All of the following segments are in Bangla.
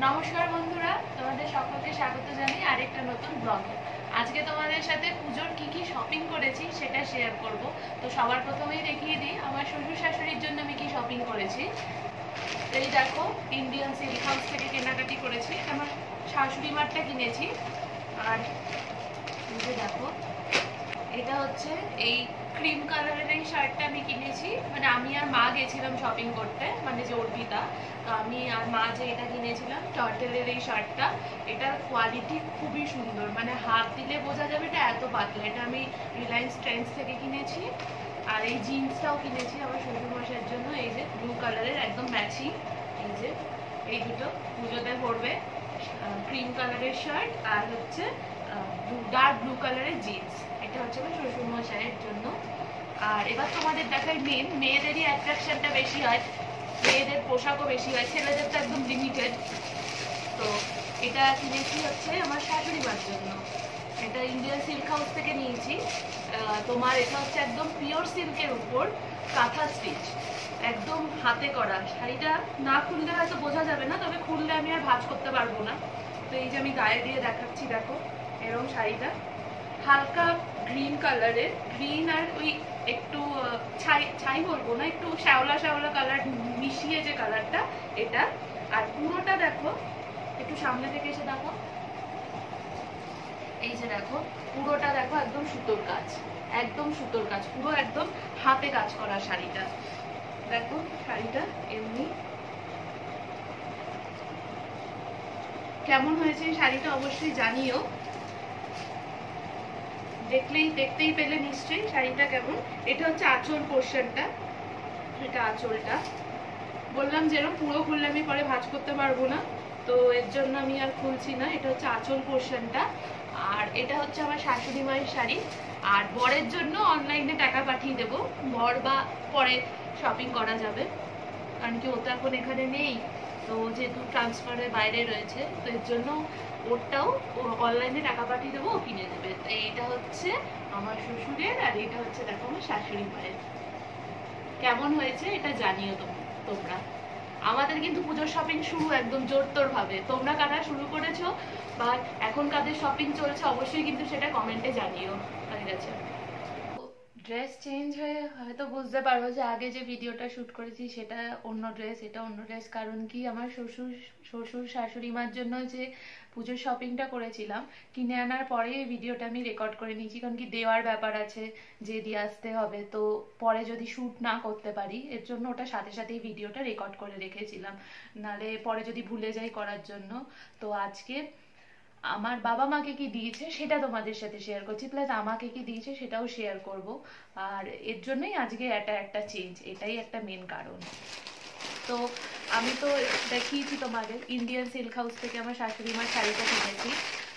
নমস্কার বন্ধুরা, তোমাদের সকলকে স্বাগত জানাই আরেকটা নতুন ব্লগে। আজকে তোমাদের সাথে পুজোর কি কি শপিং করেছি সেটা শেয়ার করব। তো সবার প্রথমেই দেখিয়ে দিই আমার শ্বশুর শাশুড়ির জন্য আমি কি শপিং করেছি। এই দেখো, ইন্ডিয়ান সিল্ক হাউস থেকে কেনাকাটি করেছি। আমার শাশুড়ি মারটা কিনেছি। আর এই যে দেখো, এটা হচ্ছে এই ক্রিম কালারের এই শার্টটা আমি কিনেছি। মানে আমি আর মা গেছিলাম শপিং করতে, মানে যে অর্পিতা, তো আমি আর মা যে এটা কিনেছিলাম টার্টেলের এই শার্টটা। এটার কোয়ালিটি খুবই সুন্দর, মানে হাত দিলে বোঝা যাবে এটা এত পাতলা। এটা আমি রিলায়েন্স ট্রেন্ডস থেকে কিনেছি। আর এই জিন্সটাও কিনেছি আমার শ্বশুরমশাইয়ের জন্য, এই যে ব্লু কালারের একদম ম্যাচিং। এই যে এই দুটো পুজোতে পরবে, ক্রিম কালারের শার্ট আর হচ্ছে ডার্ক ব্লু কালারের জিন্স। এটা হচ্ছে আমার শ্বশুরমশাইয়ের জন্য। আর এবার তোমাদের দেখাই মেয়েদেরই অ্যাট্রাকশনটা বেশি হয়, মেয়েদের পোশাকও বেশি হয়, ছেলেদের তো একদম লিমিটেড। তো এটা কিনেছি হচ্ছে আমার শাশুড়ি মার জন্য। এটা ইন্ডিয়ান সিল্ক হাউস থেকে নিয়েছি। তোমার এটা হচ্ছে একদম পিওর সিল্কের উপর কাঁথা স্টিচ, একদম হাতে করা। শাড়িটা না খুললে হয়তো বোঝা যাবে না, তবে খুললে আমি আর ভাঁজ করতে পারবো না। তো এই যে আমি গায়ে দিয়ে দেখাচ্ছি, দেখো এরকম শাড়িটা হালকা গ্রিন কালারের, গ্রিন আর ওই একটু ছাই ছাই বলবো না, একটু শ্যাওলা শ্যাওলা কালার মিশিয়ে যে কালারটা এটা। আর পুরোটা দেখো, একটু সামনে থেকে এসে দেখো, এই যে দেখো পুরোটা দেখো একদম সুতোর কাজ, একদম সুতোর কাজ, পুরো একদম হাতে কাজ করা শাড়িটা। দেখো শাড়িটা এমনি কেমন হয়েছে এই শাড়িটা অবশ্যই জানিও, দেখতেই পেলে নিশ্চয়ই শাড়িটা কেমন। এটা হচ্ছে আঁচল পোর্শনটা, এটা আঁচলটা। বললাম যেরকম পুরো খুললে আমি পরে ভাঁজ করতে পারবো না, তো এর জন্য আমি আর খুলছি না। এটা হচ্ছে আঁচল পোর্শনটা। আর এটা হচ্ছে আমার শাশুড়ি মায়ের শাড়ি। আর বরের জন্য অনলাইনে টাকা পাঠিয়ে দেবো, বর বা পরে শপিং করা যাবে, কারণ কি ও তো এখন এখানে নেই। তো যেহেতু ট্রান্সফারের বাইরে রয়েছে, তো এর জন্য ওরটাও অনলাইনে টাকা পাঠিয়ে দেবো, ও কিনে দেবে। তো এইটা হচ্ছে আমার শ্বশুরের, আর এটা হচ্ছে দেখো আমার শাশুড়ি মায়ের। কেমন হয়েছে এটা জানিও তোমরা। আমাদের কিন্তু পুজোর শপিং শুরু একদম জোরতোর ভাবে। তোমরা কারা শুরু করেছো বা এখন কাদের শপিং চলছে অবশ্যই কিন্তু সেটা কমেন্টে জানিও। হয়ে গেছে ড্রেস চেঞ্জ হয়ে হয়তো বুঝতে পারবো যে আগে যে ভিডিওটা শুট করেছি সেটা অন্য ড্রেস, এটা অন্য ড্রেস। কারণ কি আমার শ্বশুর শাশুড়ি মার জন্য যে পুজোর শপিংটা করেছিলাম, কিনে আনার পরে এই ভিডিওটা আমি রেকর্ড করে নিয়েছি। কারণ কি দেওয়ার ব্যাপার আছে, যে দিয়ে আসতে হবে, তো পরে যদি শ্যুট না করতে পারি, এর জন্য ওটা সাথে সাথেই ভিডিওটা রেকর্ড করে রেখেছিলাম, নালে পরে যদি ভুলে যাই করার জন্য। তো আজকে আমার বাবা মাকে কি দিয়েছে সেটা তোমাদের সাথে শেয়ার করছি, প্লাস আমাকে কি দিয়েছে সেটাও শেয়ার করব। আর এর জন্যই আজকে এটা একটা চেঞ্জ, এটাই একটা মেন কারণ। তো আমি তো দেখিয়েছি তোমাদের ইন্ডিয়ান সিল্ক হাউস থেকে আমার শাশুড়ি মার শাড়িটা কিনেছি।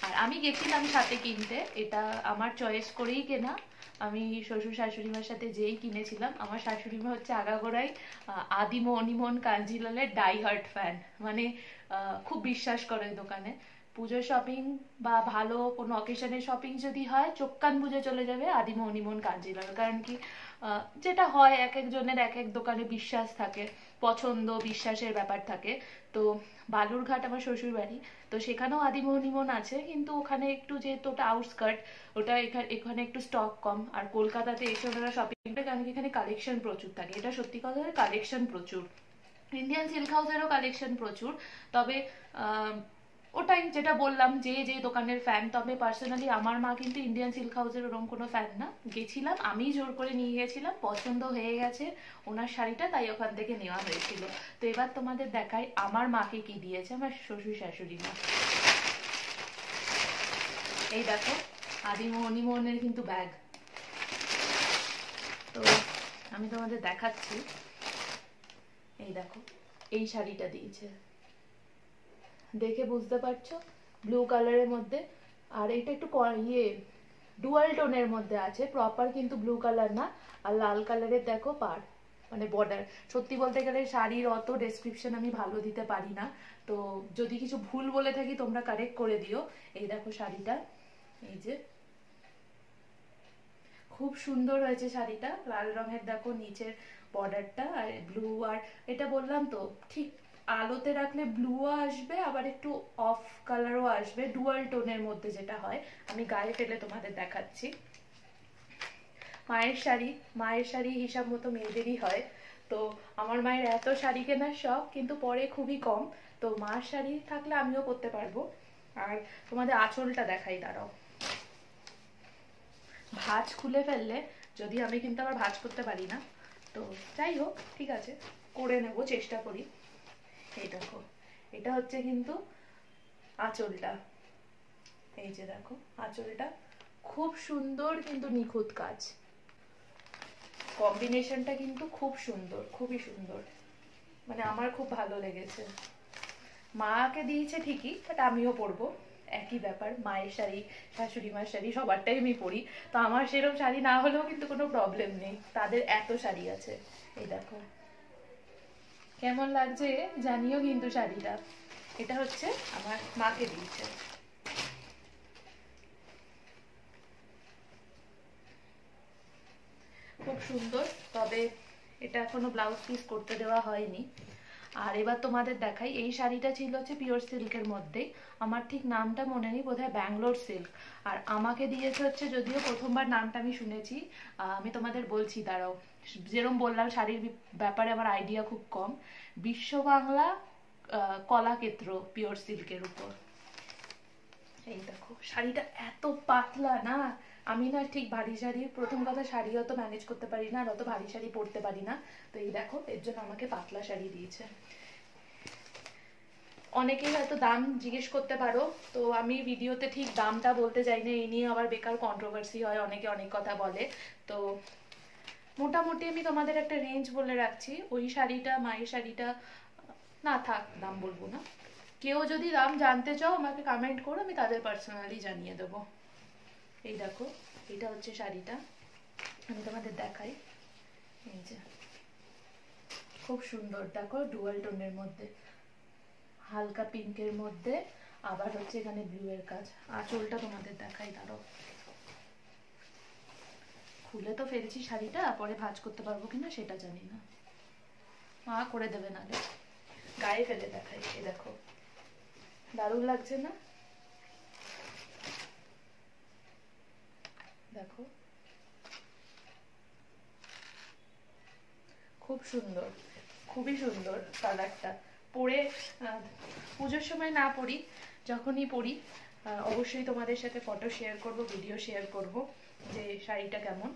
আর আমি গেছিলাম সাথে কিনতে, এটা আমার চয়েস করেই কেনা। আমি শ্বশুর শাশুড়ি মার সাথে যেই কিনেছিলাম, আমার শাশুড়ি মা হচ্ছে আগাগোড়াই আদিম অনিমন কাঞ্জিলালের ডাই হার্ট ফ্যান, মানে খুব বিশ্বাস করে ওই দোকানে। পুজোর শপিং বা ভালো কোনো অকেশনের শপিং যদি হয়, চোখ কান বুঝে চলে যাবে আদিম অনিমন কাঞ্জিলাল। কারণ কি যেটা হয়, এক একজনের এক এক দোকানে বিশ্বাস থাকে, পছন্দ বিশ্বাসের ব্যাপার থাকে। তো বালুরঘাট আমার শ্বশুর বাড়ি, তো সেখানেও আদিমোহনিমন আছে, কিন্তু ওখানে একটু যেহেতু ওটা আউটস্কার্ট, ওটা এখানে একটু স্টক কম। আর কলকাতাতে এসে ওনারা শপিংটা, কারণ এখানে কালেকশন প্রচুর থাকে, এটা সত্যি কথা, কালেকশন প্রচুর। ইন্ডিয়ান সিল্ক হাউসেরও কালেকশন প্রচুর, তবে ওটাই যেটা বললাম, যে যে দোকানের ফ্যান। তবে পার্সোনালি আমার মা কিন্তু ইন্ডিয়ান সিল্ক হাউসের ওরকম কোনো ফ্যান না। গেছিলাম, আমি জোর করে নিয়ে গেছিলাম, পছন্দ হয়ে গেছে ওনার শাড়িটা, তাই ওখান থেকে নেওয়া হয়েছিল। তো এবার তোমাদের দেখাই আমার মাকে কি দিয়েছে আমার শ্বশুর শাশুড়ি মা। এই দেখো আদিমোহনিমোহনের কিন্তু ব্যাগ। তো আমি তোমাদের দেখাচ্ছি, এই দেখো এই শাড়িটা দিয়েছে, দেখে বুঝতে পারছো, ব্লু কালারের মধ্যে। আর এটা একটু ডুয়াল টোনের মধ্যে আছে, প্রপার কিন্তু ব্লু কালার না। আর লাল কালারের দেখো পাড়, মানে বর্ডার। সত্যি বলতে গেলে শাড়ির অত ডেসক্রিপশন আমি ভালো দিতে পারি না, তো যদি কিছু ভুল বলে থাকি তোমরা কারেক্ট করে দিও। এই দেখো শাড়িটা, এই যে খুব সুন্দর হয়েছে শাড়িটা, লাল রঙের দেখো নিচের বর্ডারটা, আর ব্লু। আর এটা বললাম তো ঠিক আলোতে রাখলে ব্লুও আসবে, আবার একটু অফ কালারও আসবে, ডুয়াল টোনের মধ্যে যেটা হয়। আমি গায়ে ফেলে তোমাদের দেখাচ্ছি। মায়ের শাড়ি হিসাব মতো মেয়েদেরই হয়। তো আমার মায়ের এত শাড়ি কেনার শখ, কিন্তু পরে খুবই কম। তো মার শাড়ি থাকলে আমিও পরতে পারবো। আর তোমাদের আঁচলটা দেখাই, দাঁড়াও। ভাঁজ খুলে ফেললে, যদি আমি কিন্তু আবার ভাঁজ করতে পারি না, তো যাই হোক, ঠিক আছে, করে নেব, চেষ্টা করি। এই দেখো, এটা হচ্ছে কিন্তু আঁচলটা। এই যে দেখো আঁচলটা, খুব সুন্দর কিন্তু নিখুঁত কাজ। কম্বিনেশনটা কিন্তু খুব সুন্দর, খুবই সুন্দর, মানে আমার খুব ভালো লেগেছে। মাকে দিয়েছে ঠিকই, বাট আমিও পরবো, একই ব্যাপার। মায়ের শাড়ি, শাশুড়ি মার শাড়ি, সবারটাই আমি পরি। তো আমার সেরকম শাড়ি না হলেও কিন্তু কোনো প্রবলেম নেই, তাদের এত শাড়ি আছে। এই দেখো কেমন লাগছে জানিও কিন্তু শাড়িটা। এটা হচ্ছে আমার মাকে দিয়েছে। খুব সুন্দর, তবে এটা এখনো ব্লাউজ পিস করতে দেওয়া হয়নি। আর এবার তোমাদের দেখাই, এই শাড়িটা ছিল হচ্ছে পিওর সিল্কের মধ্যে, আমার ঠিক নামটা মনে নেই, বোধহয় ব্যাঙ্গালোর সিল্ক। আর আমাকে দিয়েছে হচ্ছে, যদিও প্রথমবার নামটা আমি শুনেছি, আমি তোমাদের বলছি, দাঁড়াও। যেরকম বললাম শাড়ির ব্যাপারে আমার আইডিয়া খুব কম। বিশ্ব বাংলা কলাক্ষেত্র পিওর সিল্কের উপর। এই দেখো শাড়িটা এত পাতলা না, আমি না ঠিক ভারী শাড়ি, প্রথম কথা শাড়ি অত ম্যানেজ করতে পারি না, আর অত ভারী শাড়ি পরতে পারি না। তো এই দেখো, এর জন্য আমাকে পাতলা শাড়ি দিয়েছে। অনেকেই হয়তো দাম জিজ্ঞেস করতে পারো, তো আমি ভিডিওতে ঠিক দামটা বলতে চাই না, এই নিয়ে আবার বেকার কন্ট্রোভার্সি হয়, অনেকে অনেক কথা বলে। তো মোটামুটি আমি তোমাদের একটা রেঞ্জ বলে রাখছি। ওই শাড়িটা, মায়ের শাড়িটা, না থাক, দাম বলবো না। কেউ যদি দাম জানতে চাও আমাকে কমেন্ট করো, আমি তাদের পার্সোনালি জানিয়ে দেবো। এই দেখো, এটা হচ্ছে শাড়িটা, আমি তোমাদের দেখাই। এই যে খুব সুন্দর, দেখো ডুয়াল টোনের মধ্যে, হালকা পিঙ্কের মধ্যে, আবার হচ্ছে এখানে ব্লু এর কাজ। আঁচলটা তোমাদের দেখাই, দাঁড়াও। খুলে তো ফেলছি শাড়িটা, পরে ভাঁজ করতে পারবো কিনা সেটা জানি না, মা করে দেবে নালে। গায়ে ফেলে দেখাই, এই দেখো, দারুণ লাগছে না? দেখো খুব সুন্দর, খুবই সুন্দর কালারটা। পরে পুজোর সময় না পরি, যখনই পরি অবশ্যই তোমাদের সাথে ফটো শেয়ার করব, ভিডিও শেয়ার করব যে শাড়িটা কেমন।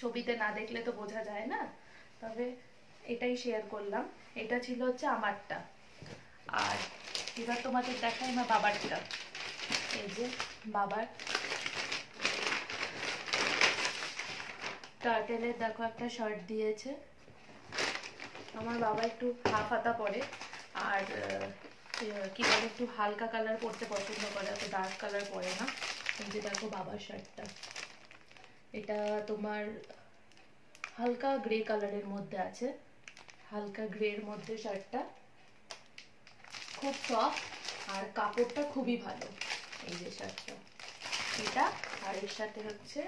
ছবিতে না দেখলে তো বোঝা যায় না, তবে এটাই শেয়ার করলাম। এটা ছিল হচ্ছে আমারটা। আর এবার তোমাদের দেখাই আমার বাবারটা। এই যে বাবার টার্টেলের দেখো একটা শার্ট দিয়েছে। আমার বাবা একটু হাফ হাতা পরে, আর কি বলে, একটু হালকা কালার পরতে পছন্দ করে, এত ডার্ক কালার পরে না। এই যে দেখো বাবার শার্টটা, এটা তোমার হালকা গ্রে কালারের মধ্যে আছে, হালকা গ্রের মধ্যে শার্টটা, খুব সফট, আর কাপড়টা খুবই ভালো। এই যে শার্টটা, এটা, আর এর সাথে হচ্ছে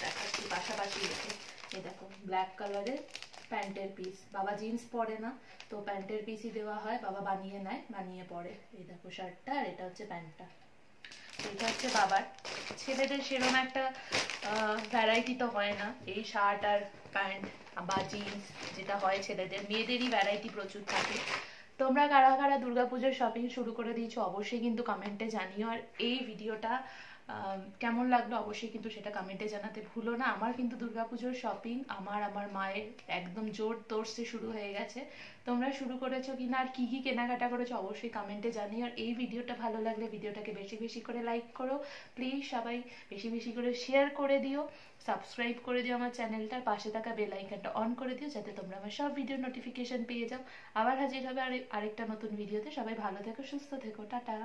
দেখাচ্ছি পাশাপাশি রেখে, এই দেখো ব্ল্যাক কালারের প্যান্টের পিস। বাবা জিন্স পরে না, তো প্যান্টের পিসই দেওয়া হয়, বাবা বানিয়ে নেয়, বানিয়ে পরে। এই দেখো শার্টটা, আর এটা হচ্ছে প্যান্টটা। এটা হচ্ছে বাবার। ছেলেদের সেরকম একটা ভ্যারাইটি তো হয় না, এই শার্ট আর প্যান্ট বা জিন্স যেটা হয় ছেলেদের, মেয়েদেরই ভ্যারাইটি প্রচুর থাকে। তোমরা কারা কারা দুর্গাপুজোর শপিং শুরু করে দিয়েছো অবশ্যই কিন্তু কমেন্টে জানিও। আর এই ভিডিওটা কেমন লাগলো অবশ্যই কিন্তু সেটা কমেন্টে জানাতে ভুলো না। আমার কিন্তু দুর্গাপুজোর শপিং আমার মায়ের একদম জোর তোর্সে শুরু হয়ে গেছে। তোমরা শুরু করেছো কিনা, আর কি কি কেনাকাটা করেছো অবশ্যই কমেন্টে জানিও। আর এই ভিডিওটা ভালো লাগলে ভিডিওটাকে বেশি বেশি করে লাইক করো প্লিজ, সবাই বেশি বেশি করে শেয়ার করে দিও, সাবস্ক্রাইব করে দিও আমার চ্যানেলটার, পাশে থাকা বেল আইকনটা অন করে দিও, যাতে তোমরা আমার সব ভিডিওর নোটিফিকেশন পেয়ে যাও। আবার হাজির হবে আরেকটা নতুন ভিডিওতে। সবাই ভালো থেকো, সুস্থ থেকো, টাটা।